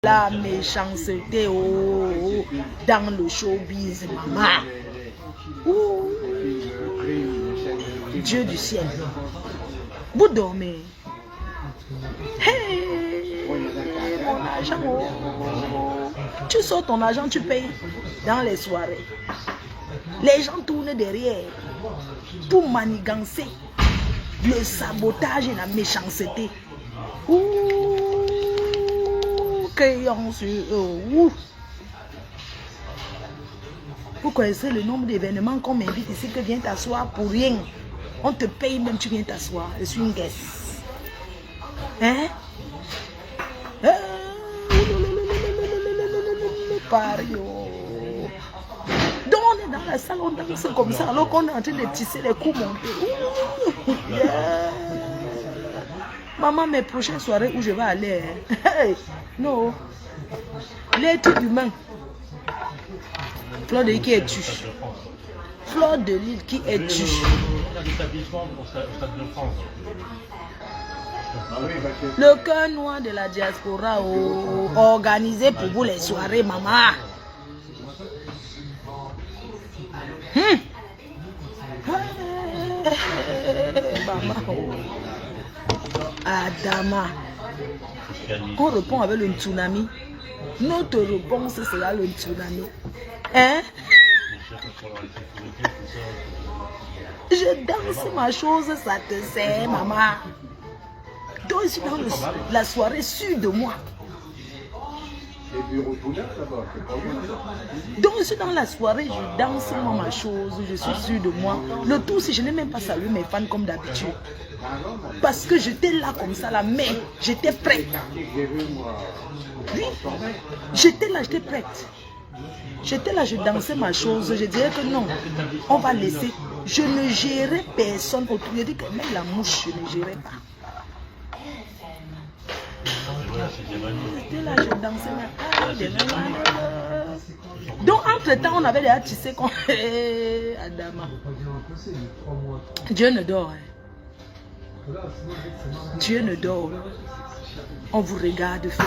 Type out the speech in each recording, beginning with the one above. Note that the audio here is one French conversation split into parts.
La méchanceté dans le showbiz, maman. Ouh. Dieu du ciel. Vous dormez. Hey, mon argent. Tu sors ton argent, tu payes dans les soirées. Les gens tournent derrière pour manigancer le sabotage et la méchanceté. Vous connaissez le nombre d'événements qu'on m'invite ici que viens t'asseoir pour rien. On te paye même, tu viens t'asseoir. Je suis une guest. Hein? Paris. Donc on est dans la salle, on danse comme ça alors qu'on est en train de tisser les coups montés. Yeah. Maman, mes prochaines soirées où je vais aller. Hey, non. L'être humain. Fleur de Lille, qui es-tu? Fleur de Lille, qui es-tu? Le cœur noir de la diaspora, organisé pour vous les soirées, maman. Adama. On répond avec le tsunami. Notre réponse sera le tsunami. Hein? Je danse ma chose, ça te sert, maman. Donc je suis dans la soirée sûre de moi. Donc je suis dans la soirée, je danse moi ma chose, je suis sûre de moi. Le tout, si je n'ai même pas salué mes fans comme d'habitude. Parce que j'étais là comme ça, là, mais j'étais prête. Oui, j'étais là, j'étais prête. J'étais là, je dansais ma chose. Je dirais que non, on va laisser. Je ne gérais personne autour. Je dis que même la mouche, je ne gérais pas. J'étais là, je dansais. Donc, entre-temps, on avait déjà tissé qu'on... Adama. Dieu ne dort. Dieu ne dort. On vous regarde faire.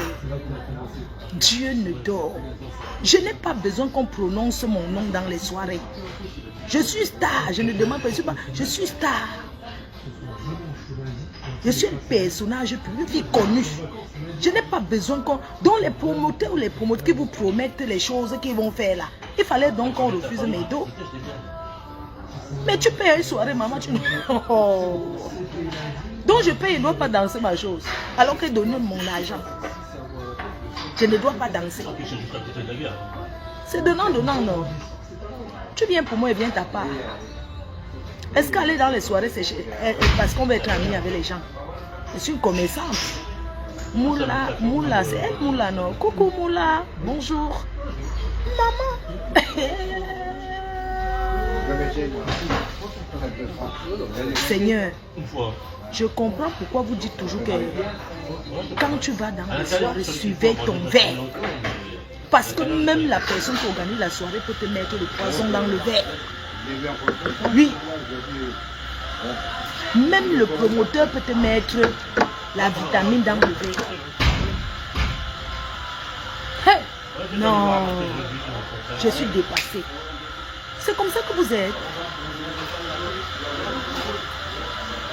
Dieu ne dort. Je n'ai pas besoin qu'on prononce mon nom dans les soirées. Je suis star. Je ne demande pas. Je suis star. Je suis un personnage public connu. Je n'ai pas besoin qu'on... Donc les promoteurs ou les promoteurs qui vous promettent les choses qu'ils vont faire là, il fallait donc qu'on refuse mes dos. Mais tu payes une soirée, maman, tu... Oh. Donc je paye, je ne dois pas danser ma chose. Alors que donne mon argent. Je ne dois pas danser. C'est donnant, non. Tu viens pour moi et viens ta part. Est-ce qu'aller dans les soirées, c'est parce qu'on va être amis avec les gens? Je suis une commerçante. Moula, c'est elle Moula, non? Coucou Moula, bonjour. Maman. Seigneur, je comprends pourquoi vous dites toujours que quand tu vas dans la soirée, suivez ton verre. Parce que même la personne qui organise la soirée peut te mettre le poison dans le verre. Oui. Même le promoteur peut te mettre la vitamine dans le verre. Hey! Non, je suis dépassée. C'est comme ça que vous êtes.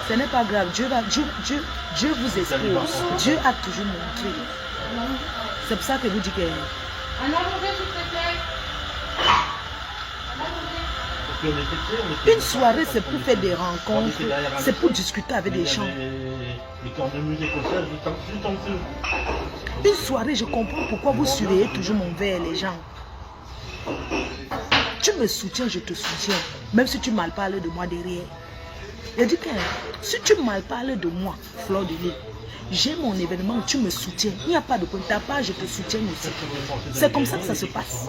Ce n'est pas grave. Dieu vous expose. Dieu a toujours montré. C'est pour ça que vous dites que... Une soirée, c'est pour faire des rencontres, c'est pour discuter avec des gens. Une soirée, je comprends pourquoi vous surveillez toujours mon verre, les gens. Tu me soutiens, je te soutiens, même si tu mal parles de moi derrière. Je dis que si tu mal parles de moi, Fleur de Lille, j'ai mon événement, tu me soutiens. Il n'y a pas de point. Ta part, je te soutiens aussi. C'est comme ça que ça se passe.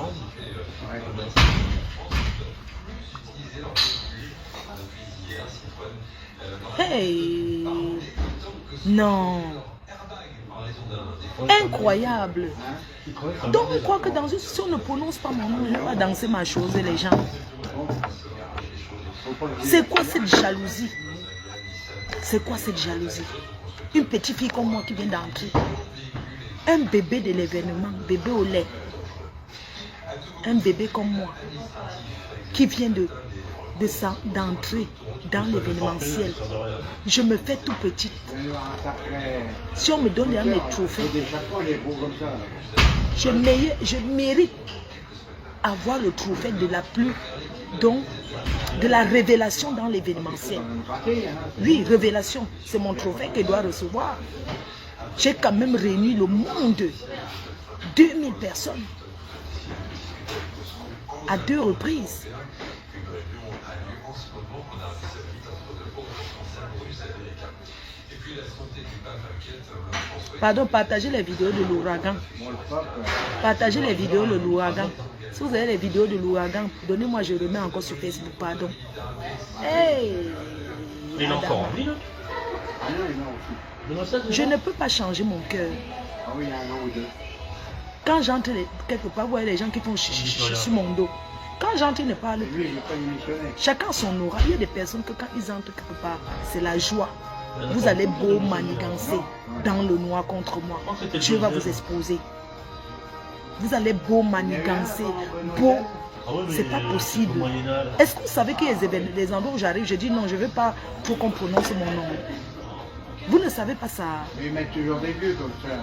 Hey! Non! Incroyable! Donc on croit que dans une... Si on ne prononce pas mon nom, on va danser ma chose, les gens. C'est quoi cette jalousie? C'est quoi cette jalousie? Une petite fille comme moi qui vient d'entrer. Un bébé de l'événement, bébé au lait. Un bébé comme moi, qui vient d'entrer dans l'événementiel. Je me fais tout petite. Si on me donne mes trophées, je mérite avoir le trophée de la plus, donc, de la révélation dans l'événementiel. Oui, révélation, c'est mon trophée que je dois recevoir. J'ai quand même réuni le monde, 2000 personnes, à 2 reprises. Pardon, partagez les vidéos de l'ouragan. Partagez les vidéos de l'ouragan. Si vous avez les vidéos de l'ouragan, donnez-moi, je remets encore sur Facebook, pardon. Hey, je ne peux pas changer mon cœur. Quand j'entre quelque part, vous voyez les gens qui font sur mon dos. Quand j'entre, ils ne parlent plus. Chacun son aura. Il y a des personnes que quand ils entrent quelque part, c'est la joie. Vous allez beau manigancer dans le noir contre moi. Dieu va vous exposer. Vous allez beau manigancer, beau. C'est pas possible. Est-ce que vous savez qu'il y a des endroits où j'arrive, je dis non, je ne veux pas trop qu'on prononce mon nom. Vous ne savez pas ça. Ils mettent toujours des vieux comme ça.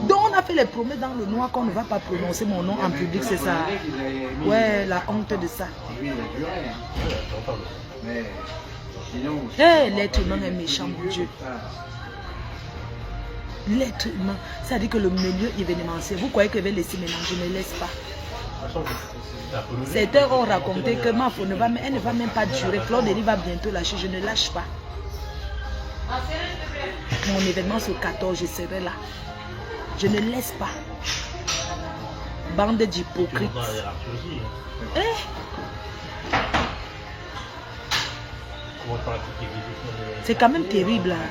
Donc on a fait les promesses dans le noir qu'on ne va pas prononcer mon nom en public, c'est ça. Ouais, la honte de ça. Hey, l'être humain est méchant, mon Dieu. L'être humain, ça dit que le milieu événementiel, vous croyez que je vais laisser maintenant, je ne laisse pas. Certains ont raconté que ma faute elle ne va même pas durer. Fleur de Lys va bientôt lâcher, je ne lâche pas. Mon événement c'est le 14, je serai là. Je ne laisse pas. Bande d'hypocrites. C'est quand même terrible. Hein?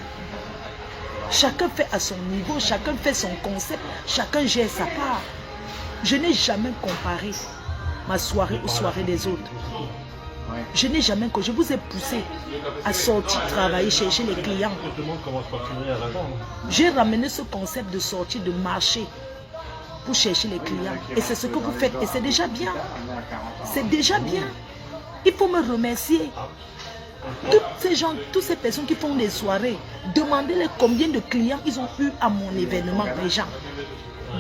Chacun fait à son niveau, chacun fait son concept, chacun gère sa part. Je n'ai jamais comparé ma soirée aux soirées des autres. Je n'ai jamais, je vous ai poussé à sortir travailler, chercher les clients. J'ai ramené ce concept de sortir, de marcher pour chercher les clients. Et c'est ce que vous faites. Et c'est déjà bien. C'est déjà bien. Il faut me remercier. Toutes ces gens, toutes ces personnes qui font des soirées, demandez-les combien de clients ils ont eu à mon événement, les gens.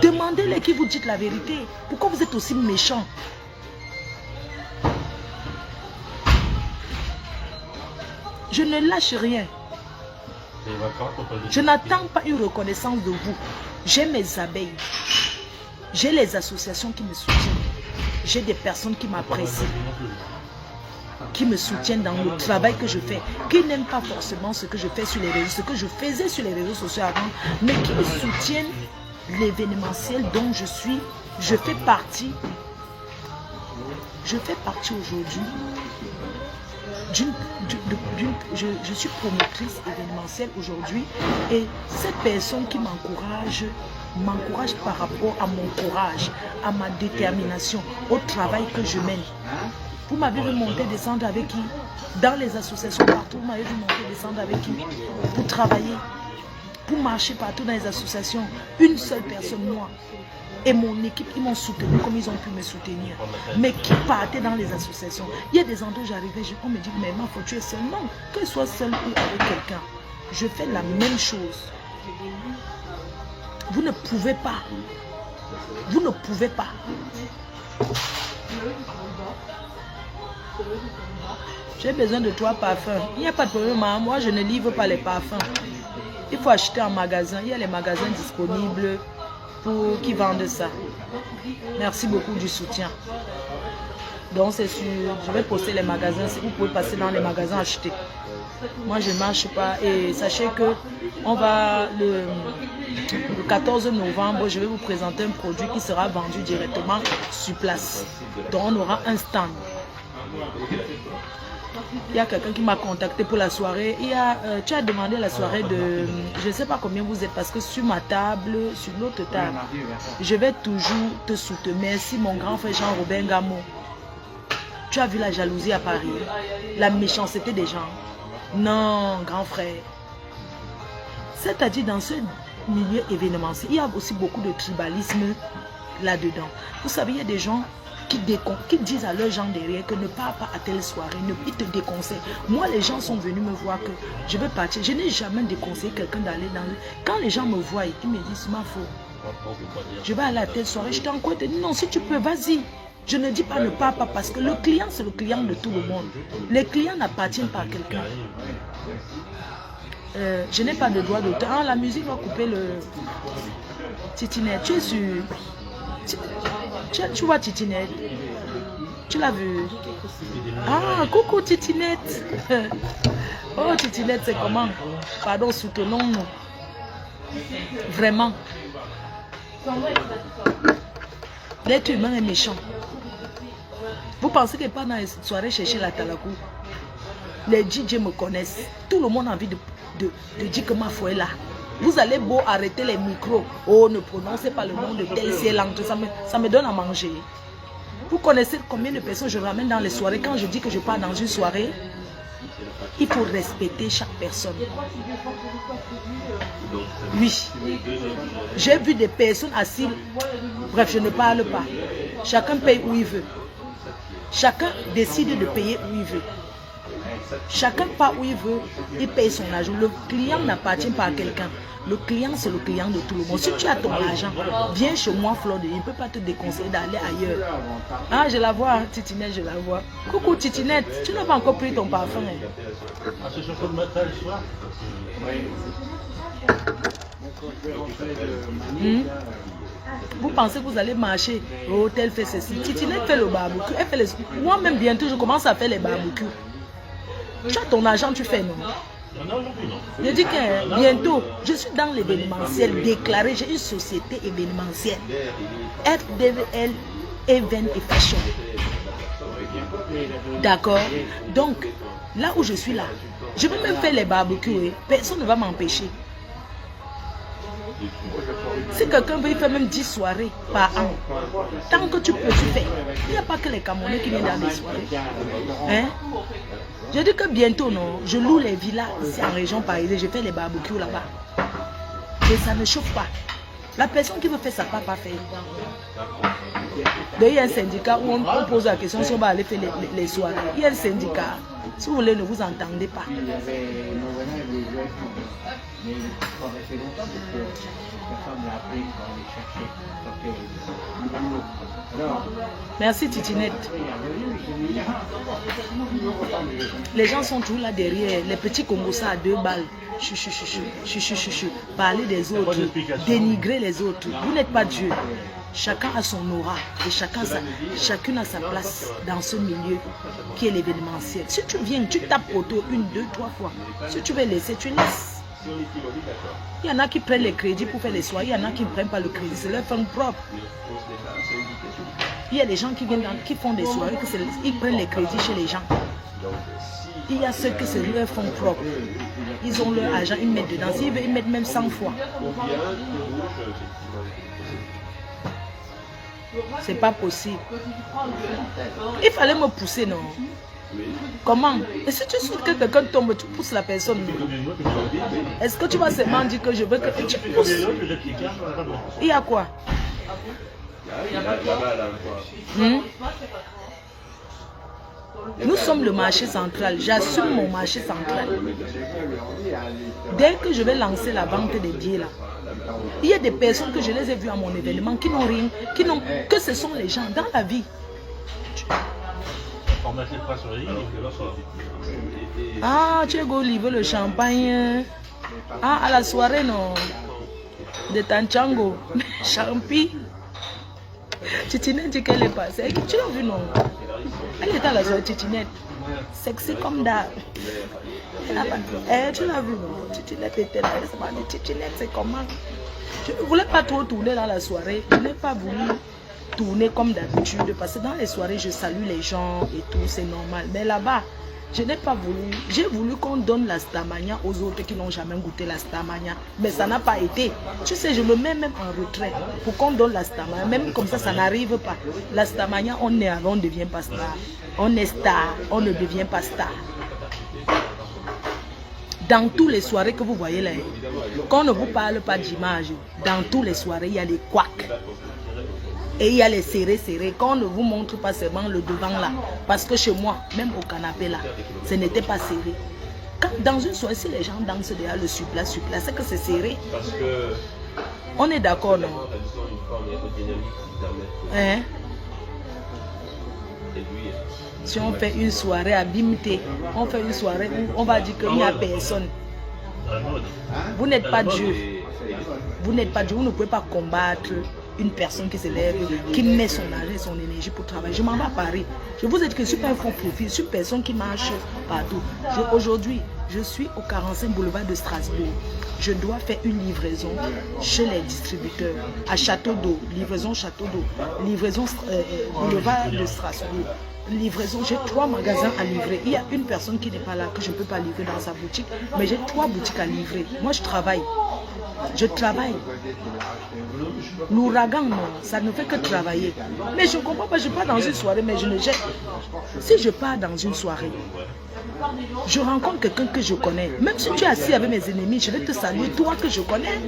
Demandez-les qui vous dites la vérité. Pourquoi vous êtes aussi méchants? Je ne lâche rien. Je n'attends pas une reconnaissance de vous. J'ai mes abeilles. J'ai les associations qui me soutiennent. J'ai des personnes qui m'apprécient, qui me soutiennent dans le travail que je fais, qui n'aiment pas forcément ce que je fais sur les réseaux, ce que je faisais sur les réseaux sociaux avant, mais qui me soutiennent l'événementiel dont je fais partie. Je fais partie aujourd'hui je suis promotrice événementielle aujourd'hui et cette personne qui m'encourage par rapport à mon courage, à ma détermination, au travail que je mène. Vous m'avez vu monter, descendre avec qui? Dans les associations partout, vous m'avez vu monter, descendre avec qui? Pour travailler, pour marcher partout dans les associations. Une seule personne, moi. Et mon équipe, ils m'ont soutenu comme ils ont pu me soutenir. Mais qui partait dans les associations. Il y a des endroits où j'arrivais, on me dit, mais il faut que tu es seul. Non, qu'elle soit seule ou avec quelqu'un. Je fais la même chose. Vous ne pouvez pas. Vous ne pouvez pas. J'ai besoin de 3 parfums. Il n'y a pas de problème. Moi, je ne livre pas les parfums. Il faut acheter en magasin. Il y a les magasins disponibles qui vendent ça. Merci beaucoup du soutien. Donc c'est sûr, je vais poster les magasins. Si vous pouvez passer dans les magasins acheter. Moi je ne marche pas. Et sachez que on va le 14 novembre, je vais vous présenter un produit qui sera vendu directement sur place. Donc on aura un stand. Il y a quelqu'un qui m'a contacté pour la soirée. Tu as demandé la soirée de... Je ne sais pas combien vous êtes parce que sur ma table, sur l'autre table, je vais toujours te soutenir. Merci mon grand frère Jean-Robin Gamo. Tu as vu la jalousie à Paris, la méchanceté des gens. Non, grand frère. C'est-à-dire dans ce milieu événementiel, il y a aussi beaucoup de tribalisme là-dedans. Vous savez, il y a des gens qui disent à leurs gens derrière que ne pars pas à telle soirée, ils te déconseillent. Moi, les gens sont venus me voir que je vais partir. Je n'ai jamais déconseillé quelqu'un d'aller dans le... Quand les gens me voient, ils me disent, ma faute, je vais aller à telle soirée, je t'encourage, te dis non, si tu peux, vas-y. Je ne dis pas ne pars pas parce que le client, c'est le client de tout le monde. Les clients n'appartiennent pas à quelqu'un. Je n'ai pas de droit d'auteur. Ah, la musique va couper le... Titinette, tu es sur... Tu vois Titinette? Tu l'as vu? Ah, coucou Titinette. Oh, Titinette, c'est comment? Pardon, soutenons-nous. Vraiment. L'être humain est méchant. Vous pensez que pendant les soirées chercher la Talakou, les DJ me connaissent. Tout le monde a envie de dire que ma foi est là. Vous allez beau arrêter les micros. Oh, ne prononcez pas le nom de tel, c'est langue. Ça me donne à manger. Vous connaissez combien de personnes je ramène dans les soirées? Quand je dis que je pars dans une soirée, il faut respecter chaque personne. Oui. J'ai vu des personnes assises. Bref, je ne parle pas. Chacun paye où il veut. Chacun décide de payer où il veut. Chacun part où il veut, il paye son argent. Le client n'appartient pas à quelqu'un. Le client, c'est le client de tout le monde. Si tu as ton argent, viens chez moi, Flore. Il ne peut pas te déconseiller d'aller ailleurs. Ah, je la vois, hein, Titinette, je la vois. Coucou, Titinette, tu n'as pas encore pris ton parfum. Hein. Ah, c'est sur le matin, le soir. Vous pensez que vous allez marcher au hôtel, fait ceci. Titinette fait le barbecue. Elle fait les... Moi-même, bientôt, je commence à faire les barbecues. Tu as ton argent, tu fais, non? Je dis que bientôt, je suis dans l'événementiel déclaré. J'ai une société événementielle. FDVL Event et Fashion. D'accord? Donc, là où je suis là, je vais même faire les barbecues. Personne ne va m'empêcher. Si quelqu'un veut faire même 10 soirées par an, tant que tu peux, tu fais. Il n'y a pas que les Camerounais qui viennent dans les soirées. Hein? Je dis que bientôt, non, je loue les villas ici en région parisienne, je fais les barbecues là-bas. Et ça ne chauffe pas. La personne qui veut faire ça ne va pas faire. Il y a un syndicat où on pose la question si on va aller faire les soirées. Il y a un syndicat. Si vous voulez, ne vous entendez pas. Merci Titinette. Les gens sont toujours là derrière. Les petits Congossas à 2 balles. Parler des autres. Dénigrer les autres. Vous n'êtes pas Dieu. Chacun a son aura. Et chacune a sa place dans ce milieu qui est l'événementiel. Si tu viens, tu tapes autour 1, 2, 3 fois. Si tu veux laisser, tu laisses. Il y en a qui prennent les crédits pour faire les soirées. Il y en a qui ne prennent pas le crédit. C'est leur fonds propre. Il y a des gens qui viennent qui font des soirées, ils prennent les crédits chez les gens. Il y a ceux qui c'est leur fonds propre. Ils ont leur argent, ils mettent dedans. S'ils veulent, ils mettent même 100 fois. C'est pas possible. Il fallait me pousser, non? Comment? Et si tu souhaites que quelqu'un tombe, tu pousses la personne. Est-ce que tu vas seulement dire que je veux que tu pousses? Il y a quoi? Nous sommes le marché central. J'assume mon marché central. Dès que je vais lancer la vente des billets là, il y a des personnes que je les ai vues à mon événement qui n'ont rien, que ce sont les gens dans la vie. Ah, tu es go livrer le champagne. Ah, à la soirée, non. De Tanchango. Champi. Titinette dit qu'elle est passée. Tu l'as vu, non? Elle était à la soirée, Titinette. Sexy comme d'hab. Tu l'as vu, non? Titinette était là. Elle s'est dit, Titinette, c'est comment? Je ne voulais pas trop tourner dans la soirée. Je n'ai pas voulu tourner comme d'habitude. Parce que dans les soirées, je salue les gens et tout, c'est normal. Mais là-bas, je n'ai pas voulu. J'ai voulu qu'on donne la Starmania aux autres qui n'ont jamais goûté la Starmania. Mais ça n'a pas été. Tu sais, je me mets même en retrait pour qu'on donne la Starmania. Même comme ça n'arrive pas. La Starmania, on est avant, on ne devient pas star. On est star, on ne devient pas star. Dans toutes les soirées que vous voyez là, quand on ne vous parle pas d'image, dans toutes les soirées, il y a les couacs. Et il y a les serrés. Quand on ne vous montre pas seulement le devant là. Parce que chez moi, même au canapé là, ce n'était pas serré. Quand, dans une soirée, si les gens dansent derrière le supla, c'est que c'est serré. On est d'accord, non? Hein? Si on fait une soirée à Bimté, on fait une soirée où on va dire qu'il n'y a personne. Vous n'êtes pas Dieu. Vous n'êtes pas Dieu. Vous ne pouvez pas combattre une personne qui se lève, qui met son argent et son énergie pour travailler. Je m'en vais à Paris. Je vous ai dit que je ne suis pas un faux profil. Je suis une personne qui marche partout. Aujourd'hui, je suis au 45 boulevard de Strasbourg. Je dois faire une livraison chez les distributeurs à Château d'Eau. Livraison Château d'Eau. Livraison boulevard de Strasbourg. Livraison, j'ai 3 magasins à livrer. Il y a une personne qui n'est pas là, que je ne peux pas livrer dans sa boutique, mais j'ai 3 boutiques à livrer. Moi, je travaille. Je travaille. L'ouragan, non, ça ne fait que travailler. Mais je ne comprends pas, je pars dans une soirée, mais je ne jette. Si je pars dans une soirée, je rencontre quelqu'un que je connais. Même si tu es assis avec mes ennemis, je vais te saluer, toi que je connais.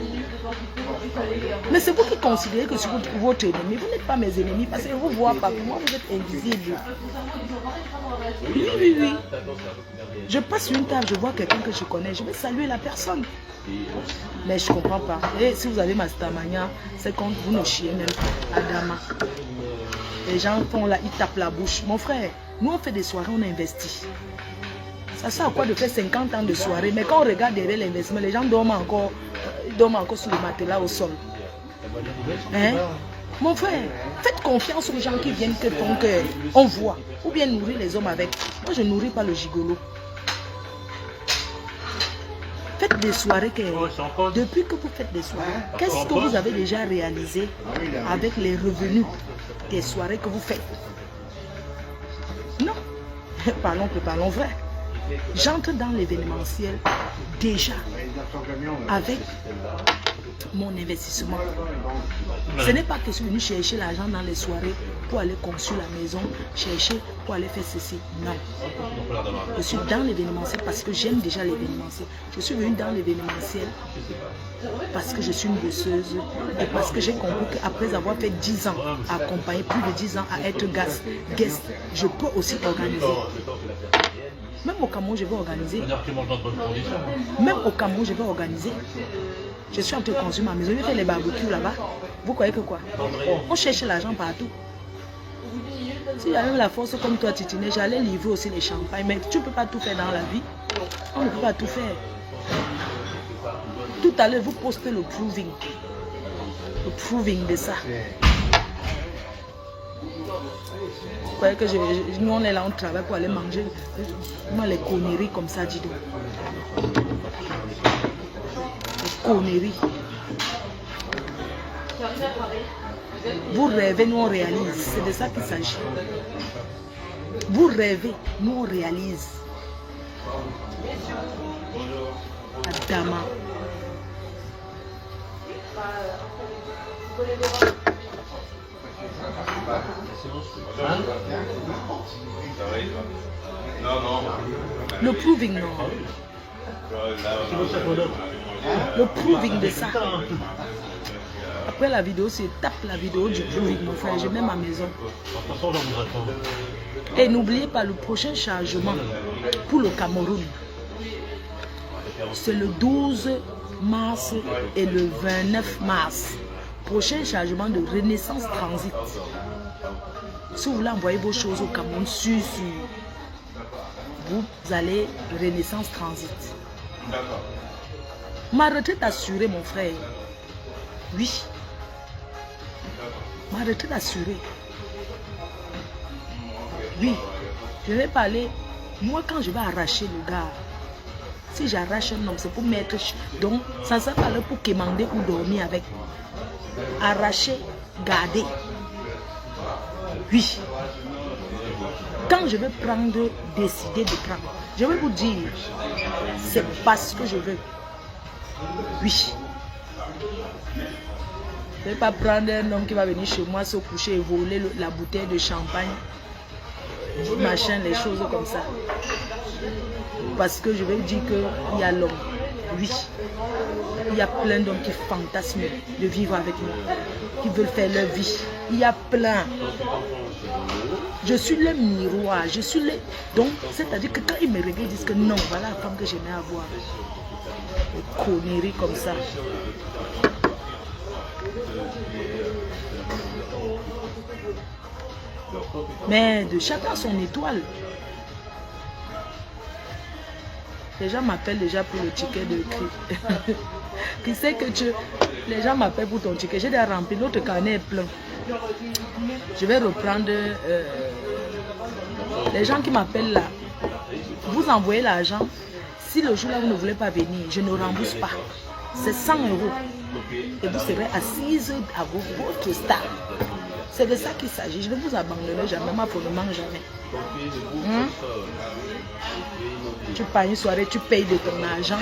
Mais c'est vous qui considérez que c'est votre ennemi. Vous n'êtes pas mes ennemis parce que je ne vous vois pas. Pour moi, vous êtes invisible. Oui. Je passe sur une table, je vois quelqu'un que je connais. Je vais saluer la personne. Mais je ne comprends pas. Et si vous avez ma stamania, c'est quand vous ne chiez même pas. Adama. Les gens font là, ils tapent la bouche. Mon frère, nous on fait des soirées, on investit. Ça sert à quoi de faire 50 ans de soirée? Mais quand on regarde derrière l'investissement, les gens dorment encore sur le matelas au sol. Hein? Mon frère, faites confiance aux gens qui viennent que ton cœur, on voit. Ou bien nourrir les hommes avec. Moi, je ne nourris pas le gigolo. Faites des soirées. Depuis que vous faites des soirées, qu'est-ce que vous avez déjà réalisé avec les revenus des soirées que vous faites? Non. Parlons vrai. J'entre dans l'événementiel déjà avec mon investissement. Ce n'est pas que je suis venu chercher l'argent dans les soirées pour aller construire la maison, chercher pour aller faire ceci. Non. Je suis dans l'événementiel parce que j'aime déjà l'événementiel. Je suis venu dans l'événementiel parce que je suis une bosseuse et parce que j'ai compris qu'après avoir fait 10 ans, accompagné plus de 10 ans à être guest, je peux aussi organiser. Même au Cameroun, je vais organiser. Même au Cameroun, je vais organiser. Je suis en train de construire ma maison. Je fais les barbecues là-bas. Vous croyez que quoi? On cherche l'argent partout. Si j'avais la force comme toi, Titiné, j'allais livrer aussi les champagnes. Mais tu ne peux pas tout faire dans la vie. On ne peut pas tout faire. Tout à l'heure, vous postez le proving. Le proving de ça. Vous croyez que nous on est là, on travaille pour aller manger. Moi les conneries comme ça, dis donc. Les conneries. Vous rêvez, nous on réalise. C'est de ça qu'il s'agit. Vous rêvez, nous on réalise. Adama. Le proving, non. Le proving de ça. Après la vidéo, c'est tape la vidéo du proving, mon frère. Je mets ma maison. Et n'oubliez pas le prochain chargement pour le Cameroun. C'est le 12 mars et le 29 mars. Prochain chargement de Renaissance Transit. Si vous voulez envoyer vos choses au Cameroun, vous allez Renaissance Transit. Ma retraite assurée, mon frère. Oui. Ma retraite assurée. Oui. Je vais parler. Moi, quand je vais arracher le gars, si j'arrache un homme, c'est pour mettre. Donc, ça ne sert pas là pour quémander ou dormir avec. Arracher, garder. Oui. Quand je vais prendre, décider de prendre, je vais vous dire, c'est parce que je veux. Oui. Je ne vais pas prendre un homme qui va venir chez moi, se coucher et voler la bouteille de champagne machin, les choses comme ça. Parce que je vais dire qu'il y a l'homme, oui. Il y a plein d'hommes qui fantasment de vivre avec moi, qui veulent faire leur vie. Il y a plein. Je suis le miroir, je suis le... Donc, c'est-à-dire que quand ils me regardent, ils disent que non, voilà la femme que j'aimais avoir. Des conneries comme ça. Mais de chacun son étoile. Les gens m'appellent déjà pour le ticket de cri. Qui sait que tu... Les gens m'appellent pour ton ticket. J'ai déjà rempli, notre carnet est plein. Je vais reprendre... les gens qui m'appellent là, vous envoyez l'argent. Si le jour là vous ne voulez pas venir, je ne rembourse pas. C'est 100 €. Et vous serez assise à votre stade. C'est de ça qu'il s'agit. Je ne vous abandonnerai jamais, ma pour ne mange jamais. Tu pars une soirée, tu payes de ton argent.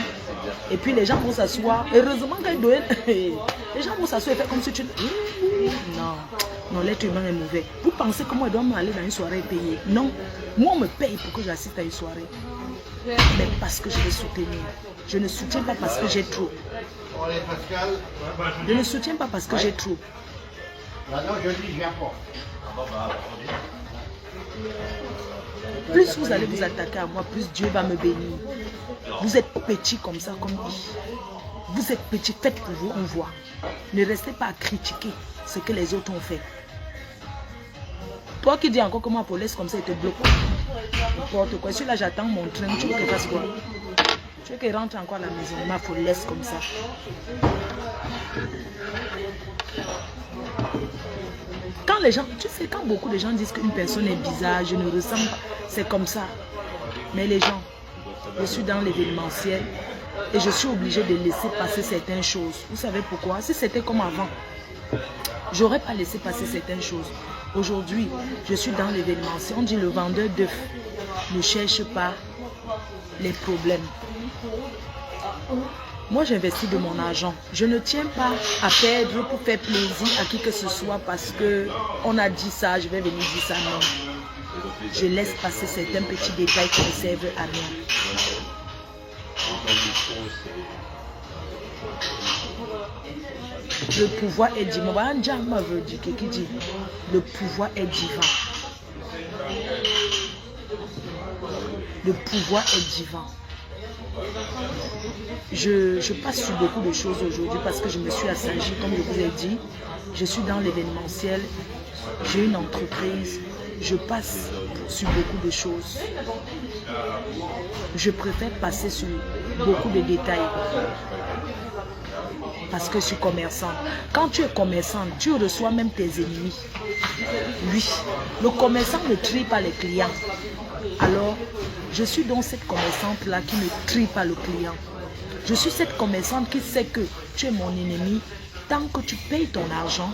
Et puis les gens vont s'asseoir. Heureusement qu'ils doivent... Les gens vont s'asseoir et faire comme si tu... Non, l'être humain est mauvais. Vous pensez que moi, je dois m'aller dans une soirée et payer? Non. Moi, on me paye pour que j'assiste à une soirée. Mais parce que je vais soutenir. Je ne soutiens pas parce que j'ai trop. Je ne soutiens pas parce que j'ai trop. Plus vous allez vous attaquer à moi, plus Dieu va me bénir. Vous êtes petit comme ça, comme dit. Vous êtes petit, faites pour vous, on voit. Ne restez pas à critiquer ce que les autres ont fait. Toi qui dis encore que moi, pour laisse comme ça, il te bloque. N'importe quoi. Celui-là, j'attends mon train. Tu veux qu'il fasse quoi? Tu veux qu'il rentre encore à la maison? Ma faut laisse comme ça. Quand les gens, tu sais, quand beaucoup de gens disent qu'une personne est bizarre, je ne ressens pas, c'est comme ça. Mais les gens, je suis dans l'événementiel et je suis obligée de laisser passer certaines choses. Vous savez pourquoi? Si c'était comme avant, j'aurais pas laissé passer certaines choses. Aujourd'hui, je suis dans l'événementiel. On dit le vendeur d'œufs ne cherche pas les problèmes. Moi, j'investis de mon argent. Je ne tiens pas à perdre pour faire plaisir à qui que ce soit parce qu'on a dit ça, je vais venir dire ça. Non. Je laisse passer certains petits détails qui ne servent à rien. Le pouvoir est divin. Le pouvoir est divin. Le pouvoir est divin. Je passe sur beaucoup de choses aujourd'hui parce que je me suis assagie, comme je vous ai dit. Je suis dans l'événementiel, j'ai une entreprise, je passe sur beaucoup de choses. Je préfère passer sur beaucoup de détails parce que je suis commerçant. Quand tu es commerçant, tu reçois même tes ennemis. Oui, le commerçant ne trie pas les clients. Alors, je suis donc cette commerçante-là qui ne trie pas le client. Je suis cette commerçante qui sait que tu es mon ennemi. Tant que tu payes ton argent,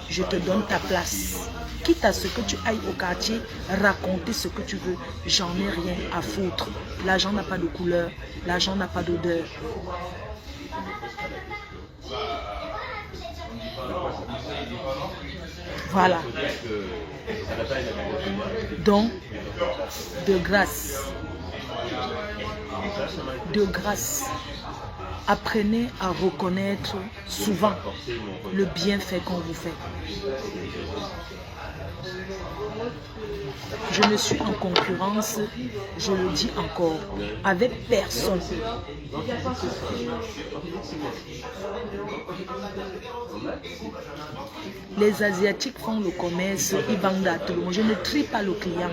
je te donne ta place. Quitte à ce que tu ailles au quartier, raconter ce que tu veux. J'en ai rien à foutre. L'argent n'a pas de couleur, l'argent n'a pas d'odeur. Voilà. Donc, de grâce, apprenez à reconnaître souvent le bienfait qu'on vous fait. Je ne suis en concurrence, je le dis encore, avec personne. Les Asiatiques font le commerce, ils vendent à tout le monde. Je ne trie pas le client.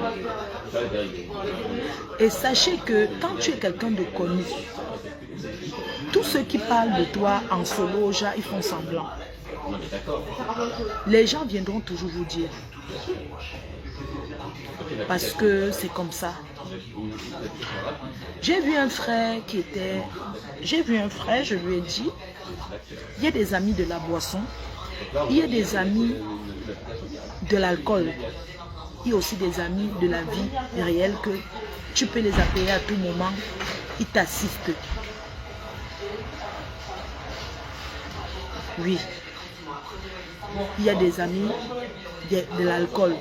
Et sachez que quand tu es quelqu'un de connu, tous ceux qui parlent de toi en solo, ils font semblant. Les gens viendront toujours vous dire. Parce que c'est comme ça. J'ai vu un frère qui était... J'ai vu un frère, je lui ai dit, il y a des amis de la boisson, il y a des amis de l'alcool, il y a aussi des amis de la vie réelle que tu peux les appeler à tout moment, ils t'assistent. Oui. Il y a des amis de l'alcool.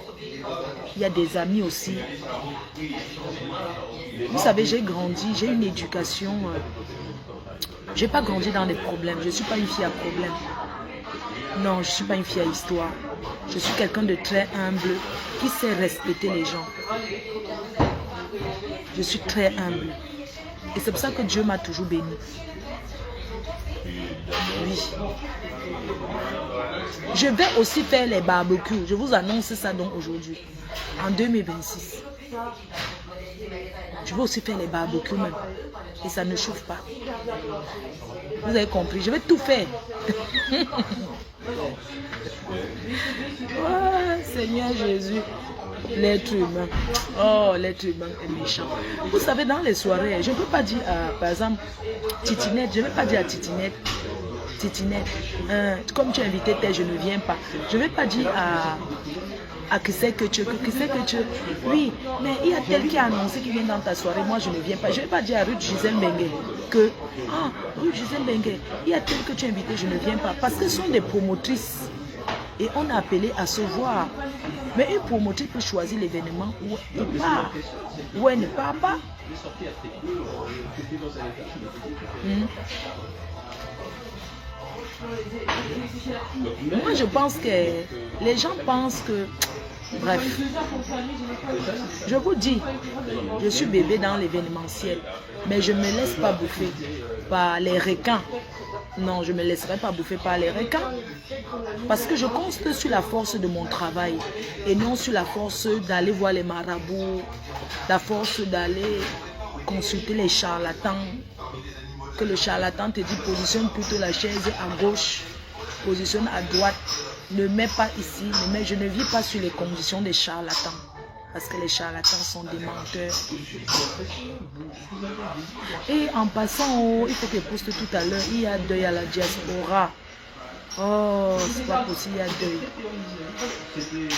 Il y a des amis aussi. Vous savez, j'ai grandi, j'ai une éducation. Je n'ai pas grandi dans des problèmes. Je ne suis pas une fille à problème. Non, je ne suis pas une fille à histoire. Je suis quelqu'un de très humble qui sait respecter les gens. Je suis très humble. Et c'est pour ça que Dieu m'a toujours béni. Oui. Je vais aussi faire les barbecues. Je vous annonce ça donc aujourd'hui. En 2026. Je vais aussi faire les barbecues même. Et ça ne chauffe pas. Vous avez compris. Je vais tout faire. Oh, Seigneur Jésus. L'être humain. Oh, l'être humain est méchant. Vous savez, dans les soirées, je ne peux pas dire, par exemple, Titinette, je ne vais pas dire à Titinette, comme tu es invité, je ne viens pas. Je ne vais pas dire à qui c'est que tu, oui, mais il y a tel qui a annoncé qu'il vient dans ta soirée, moi je ne viens pas. Je ne vais pas dire à Ruth Gisèle Bengue que, Ruth Gisèle Bengue, il y a tel que tu es invité, je ne viens pas. Parce que ce sont des promotrices. Et on a appelé à se voir. Mais une promotrice peut choisir l'événement où elle part. Où elle ne part pas. Moi, je pense que les gens pensent que... Bref, je vous dis, je suis bébé dans l'événementiel, mais je ne me laisse pas bouffer par les requins. Non, je ne me laisserai pas bouffer par les requins. Parce que je compte sur la force de mon travail et non sur la force d'aller voir les marabouts, la force d'aller consulter les charlatans. Que le charlatan te dit positionne plutôt la chaise à gauche, positionne à droite. Ne mets pas ici, je ne vis pas sur les conditions des charlatans. Parce que les charlatans sont des menteurs. Et en passant, il faut que je poste tout à l'heure, il y a deuil à la diaspora. Oh, c'est pas possible, il y a deuil.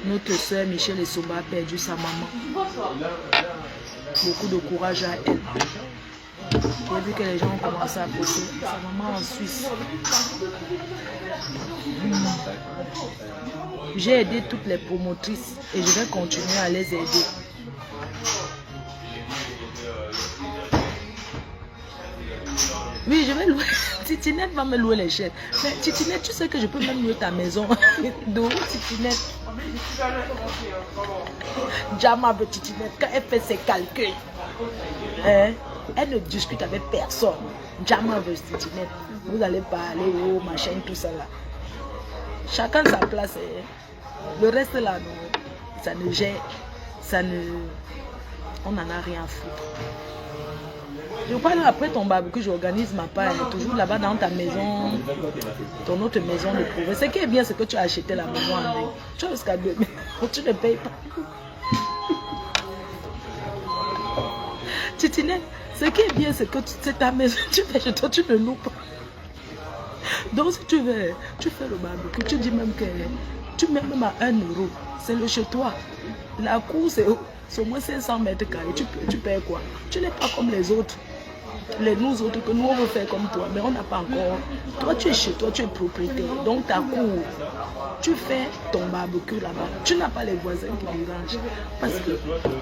Notre soeur Michel Essomba a perdu sa maman. Beaucoup de courage à elle. J'ai vu que les gens ont commencé à poster sa maman en Suisse. J'ai aidé toutes les promotrices et je vais continuer à les aider. Oui, je vais louer. Titinette va me louer les chaises. Mais Titinette, tu sais que je peux même louer ta maison. D'où Titinette? Jama veut Titinette quand elle fait ses calculs. Elle ne discute avec personne. Jama veut Titinette. Vous allez parler, oh, machin, tout ça là. Chacun sa place. Le reste là, non, ça ne gère. On n'en a rien à foutre. Je parle après ton barbecue, j'organise ma part. Toujours là-bas dans ta maison, ton autre maison de province. Ce qui est bien, c'est que tu as acheté la maison en main. Tu as jusqu'à 2000. Tu ne payes pas. Titinette, ce qui est bien, c'est que c'est ta maison. Tu fais chez toi, tu ne loues pas. Donc si tu veux, tu fais le barbecue, tu dis même que tu mets même à 1 €. C'est le chez toi. La cour, c'est au moins 500 mètres carrés. Tu payes quoi? Tu n'es pas comme les autres. Nous autres, que nous on veut faire comme toi, mais on n'a pas encore. Toi, tu es chez toi, tu es propriétaire. Donc ta cour, tu fais ton barbecue là-bas. Tu n'as pas les voisins qui dérangent. Parce que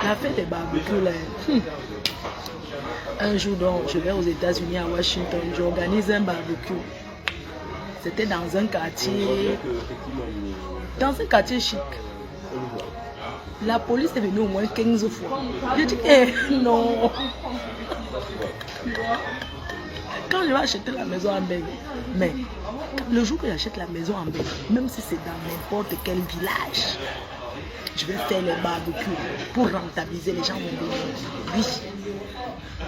la fête des barbecues là. Un jour donc, je vais aux États-Unis à Washington, j'organise un barbecue. C'était dans un quartier chic. La police est venue au moins 15 fois. J'ai dit, non. Quand je vais acheter la maison en Belgique, mais le jour que j'achète la maison en Belgique, même si c'est dans n'importe quel village, je vais faire les barbecues pour rentabiliser. Les gens vont venir. Oui.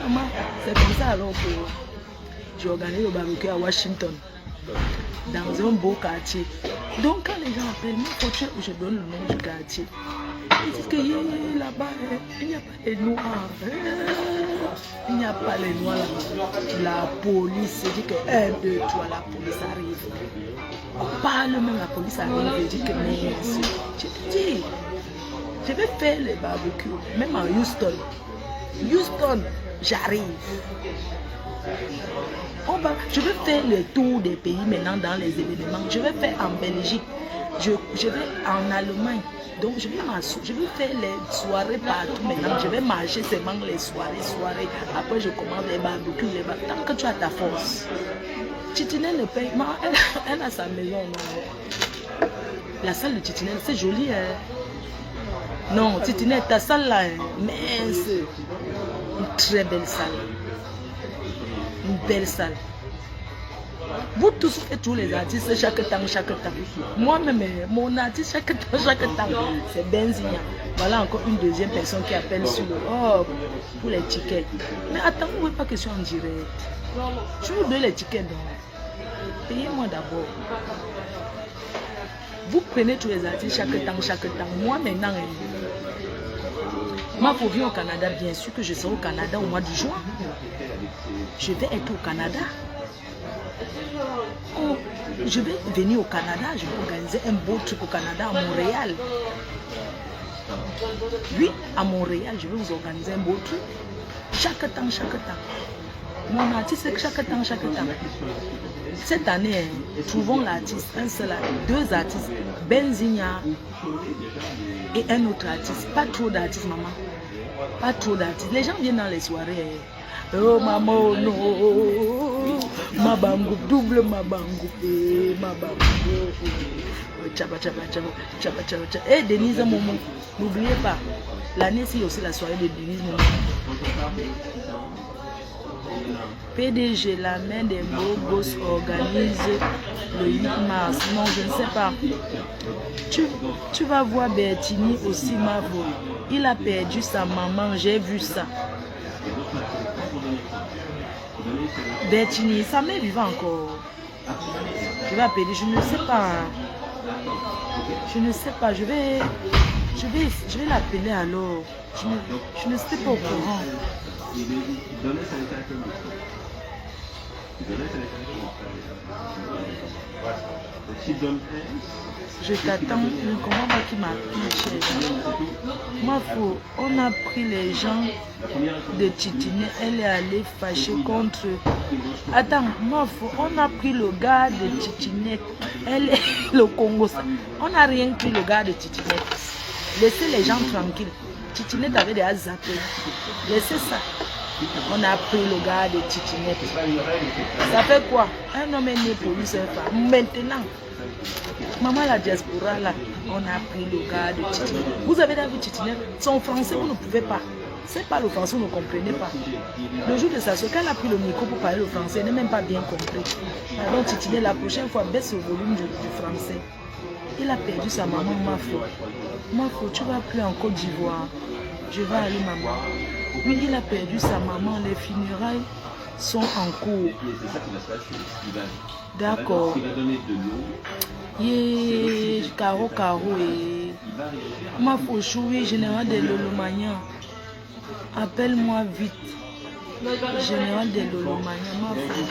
Maman, c'est comme ça alors que j'organise le barbecue à Washington, dans un beau quartier. Donc quand les gens appellent, moi, faut que je donne le nom du quartier. Ils disent que là-bas, il n'y a pas les noirs. Il n'y a pas les noirs là-bas. La police dit que 1, 2, 3, la police arrive. On parle même, la police arrive et dit que mais je te dis, je vais faire les barbecues, même en Houston. Houston, j'arrive. Je vais faire le tour des pays maintenant dans les événements. Je vais faire en Belgique. Je vais en Allemagne. Donc je vais faire les soirées partout maintenant. Je vais marcher seulement les soirées. Après je commande les barbecues, Tant que tu as ta force. Titinelle ne paye. Elle a sa maison. Non. La salle de Titinelle, c'est joli. Hein? Non, Titinelle, ta salle là, mince. Une très belle salle. Une belle salle. Vous tous faites tous les artistes chaque temps. Moi-même, mon artiste chaque temps, c'est Benzinia. Voilà encore une deuxième personne qui appelle sur le pour les tickets. Mais attends, vous ne voulez pas que je sois en direct. Je vous donne les tickets donc. Payez-moi d'abord. Vous prenez tous les artistes chaque temps. Moi maintenant, moi pour venir au Canada, bien sûr que je serai au Canada au mois de juin. Je vais être au Canada. Oh, je vais venir au Canada, je vais organiser un beau truc au Canada, à Montréal. Oui, à Montréal, je vais vous organiser un beau truc. Chaque temps. Mon artiste, c'est chaque temps. Cette année, trouvons l'artiste, un seul, deux artistes, Benzinia et un autre artiste. Pas trop d'artistes, maman. Pas trop d'artistes. Les gens viennent dans les soirées. Oh maman, non. Ma bangou, double ma bangou. Ma bangou. Tchaba. Eh, Denise Momo, n'oubliez pas. L'année, c'est aussi la soirée de Denise Momo. PDG, la main des Bogos organise le 8 mars. Non, je ne sais pas. Tu vas voir Bertini aussi, Mavo. Il a perdu sa maman, j'ai vu ça. Bertini, sa mère vivant encore. Je vais appeler, je ne sais pas. Je vais l'appeler alors. Je ne sais pas au courant. Je t'attends, ne comprends pas qui m'a pris. Moi, on a pris les gens de Titiné, elle est allée fâcher contre. Attends, moi, on a pris le gars de Titiné, elle est le Congo. On n'a rien pris le gars de Titiné. Laissez les gens tranquilles. Titiné avait des zappés. Laissez ça. On a pris le gars de Titiné. Ça fait quoi? Un homme est né pour lui, c'est pas. Maintenant. Maman la diaspora là, on a pris le gars de Titiné. Vous avez vu Titiné, son français vous ne pouvez pas. C'est pas le français, vous ne comprenez pas. Le jour de sa soeur, quand elle a pris le micro pour parler le français, elle n'a même pas bien compris. Alors Titiné, la prochaine fois, baisse le volume du français. Il a perdu sa maman, Mafo, tu vas plus en Côte d'Ivoire. Je vais aller, maman. Oui, il a perdu sa maman, les funérailles sont en cours. D'accord. Caro et Mafo Choui, général de Lolomagnan. Appelle-moi vite. Général de Lolomagnan, Mafo.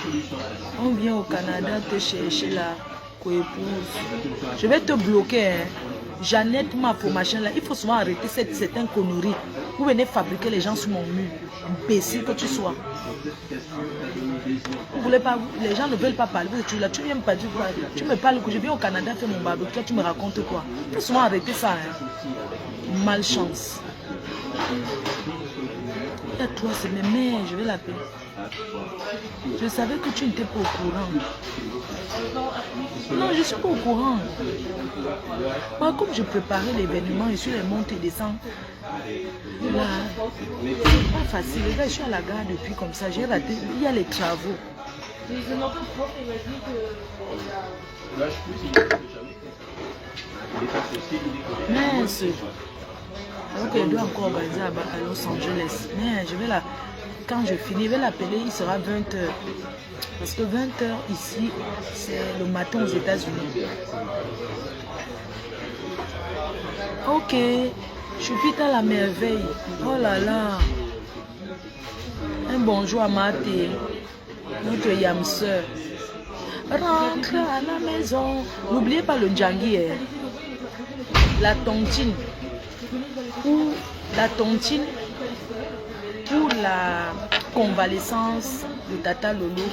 On vient au Canada te chercher la coépouse. Je vais te bloquer. Hein. Jeannette, Mafo, machin là. Il faut souvent arrêter certaines conneries. Vous venez fabriquer les gens sur mon mur. Imbécile que tu sois. Vous voulez pas, les gens ne veulent pas parler. Tu viens me parler, tu me parles que je viens au Canada faire mon barbecue, toi tu me racontes quoi? Il faut souvent arrêter ça. Hein. Malchance. Et toi, c'est mes mères, je vais l'appeler. Je savais que tu n'étais pas au courant. Non, je ne suis pas au courant. Moi, comme je préparais l'événement, et sur les montées et descentes, là, c'est pas facile. Les gars, je suis à la gare depuis comme ça, j'ai raté. Il y a les travaux. Mince. Alors qu'elle doit encore organiser à Los Angeles. Mais je vais la... Quand je finis, je vais l'appeler, il sera 20h. Parce que 20h ici, c'est le matin aux États-Unis. Ok, je suis vite à la merveille. Oh là là. Un bonjour à Maté, notre yamseur. Rentre à la maison. N'oubliez pas le djangui, la tontine. Ou la tontine pour la convalescence de Tata Lolo,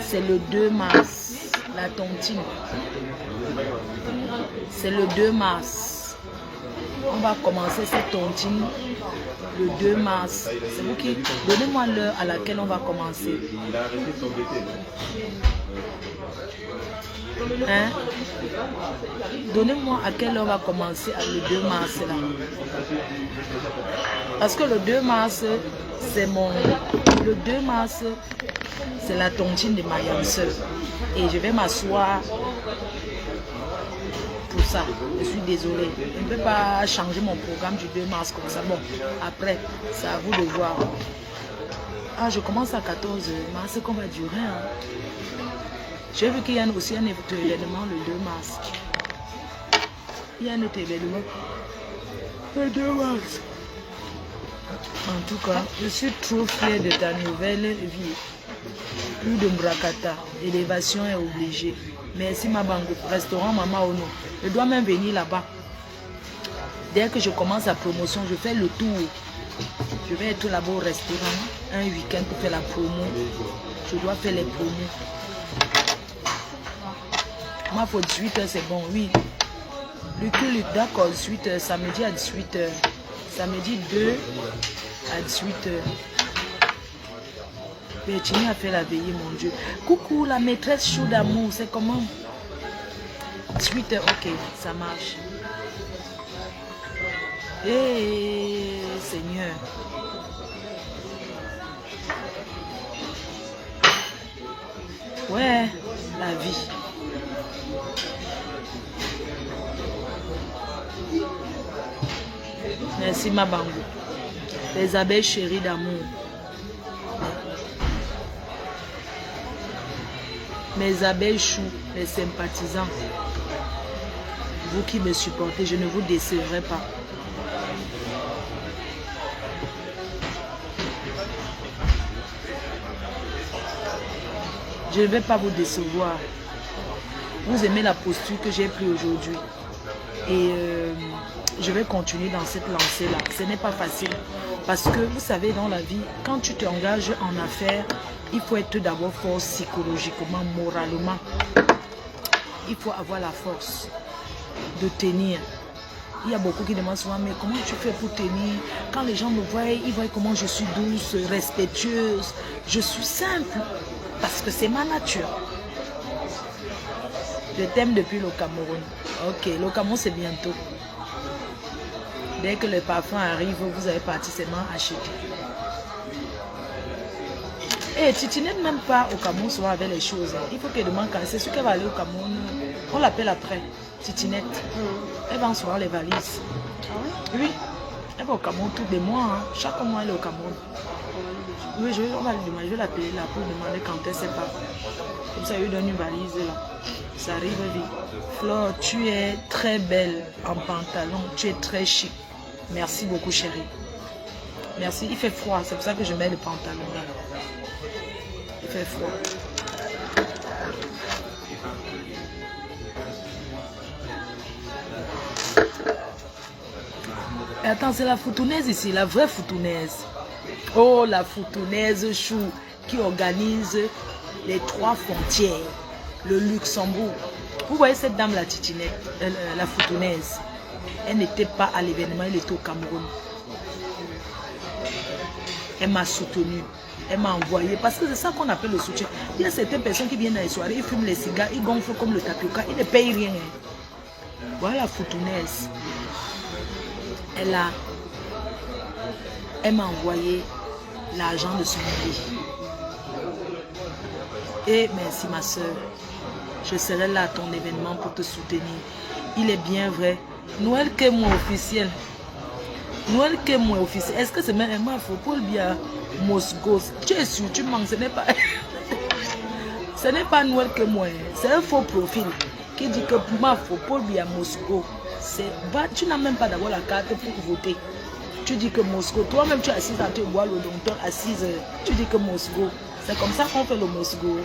c'est le 2 mars, la tontine. C'est le 2 mars. On va commencer cette tontine le 2 mars. C'est vous qui... Donnez-moi l'heure à laquelle on va commencer. Hein? Donnez-moi à quelle heure on va commencer le 2 mars là. Parce que le 2 mars, c'est mon... Le 2 mars, c'est la tontine de ma sœur. Et je vais m'asseoir pour ça. Je suis désolée. Je ne peux pas changer mon programme du 2 mars comme ça. Bon, après, c'est à vous de voir. Ah, je commence à 14 mars, qu'on va durer. Hein. J'ai vu qu'il y a aussi un événement le 2 mars. Il y a un autre événement le 2 mars. En tout cas, je suis trop fière de ta nouvelle vie. Plus de Mbrakata. Élévation est obligée. Merci Mabango. Restaurant Mama Ono. Je dois même venir là-bas. Dès que je commence la promotion, je fais le tour. Je vais être là-bas au restaurant un week-end pour faire la promo. Je dois faire les promos. Moi, pour 18h, c'est bon, oui. Luc, d'accord, 18h, samedi à 18h. Samedi 2 à 18h. Virginie a fait la veillée, mon Dieu. Coucou, la maîtresse chou d'amour, c'est comment? 18h, ok, ça marche. Eh, Seigneur. Ouais, la vie. Merci Mabango. Les abeilles chéries d'amour. Mes abeilles choux, les sympathisants. Vous qui me supportez, je ne vous décevrai pas. Je ne vais pas vous décevoir. Vous aimez la posture que j'ai prise aujourd'hui. Et je vais continuer dans cette lancée-là. Ce n'est pas facile. Parce que vous savez, dans la vie, quand tu t'engages en affaires, il faut être d'abord fort psychologiquement, moralement. Il faut avoir la force de tenir. Il y a beaucoup qui demandent souvent, mais comment tu fais pour tenir? Quand les gens me voient, ils voient comment je suis douce, respectueuse. Je suis simple. Parce que c'est ma nature. Je t'aime depuis le Cameroun. Ok, le Cameroun c'est bientôt. Dès que le parfum arrive, vous avez parti seulement acheter. Et Titi n'est même pas au Cameroun souvent avec les choses. Il faut qu'elle demande quand c'est sûr qu'elle va aller au Cameroun. On l'appelle après. Titinette. Elle va en soir les valises. Oui. Elle va au Cameroun tous les mois. Hein. Chaque mois elle est au Cameroun. Oui, on va lui demander, je vais l'appeler là pour demander quand elle sait pas. Comme ça, il lui donne une valise là. Ça arrive vite. Flore, tu es très belle en pantalon. Tu es très chic. Merci beaucoup, chérie. Merci. Il fait froid. C'est pour ça que je mets le pantalon là. Il fait froid. Et attends, c'est la foutounaise ici, la vraie foutounaise. Oh, la foutounaise chou qui organise les 3 frontières, le Luxembourg. Vous voyez cette dame, la titinette, la foutounaise. Elle n'était pas à l'événement, elle était au Cameroun. Elle m'a soutenue, elle m'a envoyé, parce que c'est ça qu'on appelle le soutien. Il y a certaines personnes qui viennent dans les soirées, ils fument les cigares, ils gonflent comme le tapioca, ils ne payent rien. Voilà la foutounaise. Elle m'a envoyé l'argent de son mari. Et merci ma soeur, je serai là à ton événement pour te soutenir. Il est bien vrai. Noël que moi officiel. Noël que moi officiel. Est-ce que c'est même un faux pour bien Mosgos? Tu es sûr, tu manques, ce n'est pas. Ce n'est pas Noël que moi. C'est un faux profil qui dit que pour moi, faux pour bien Moscou. Tu n'as même pas d'abord la carte pour voter. Tu dis que Moscou, toi-même tu es assise à te boire le docteur assise, tu dis que Moscou. C'est comme ça qu'on fait le Moscou.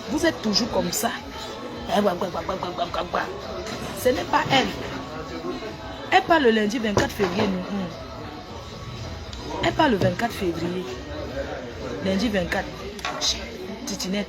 Vous êtes toujours comme ça. Ce n'est pas elle. Elle parle le lundi 24 février. Elle parle le 24 février. Lundi 24. Titinette.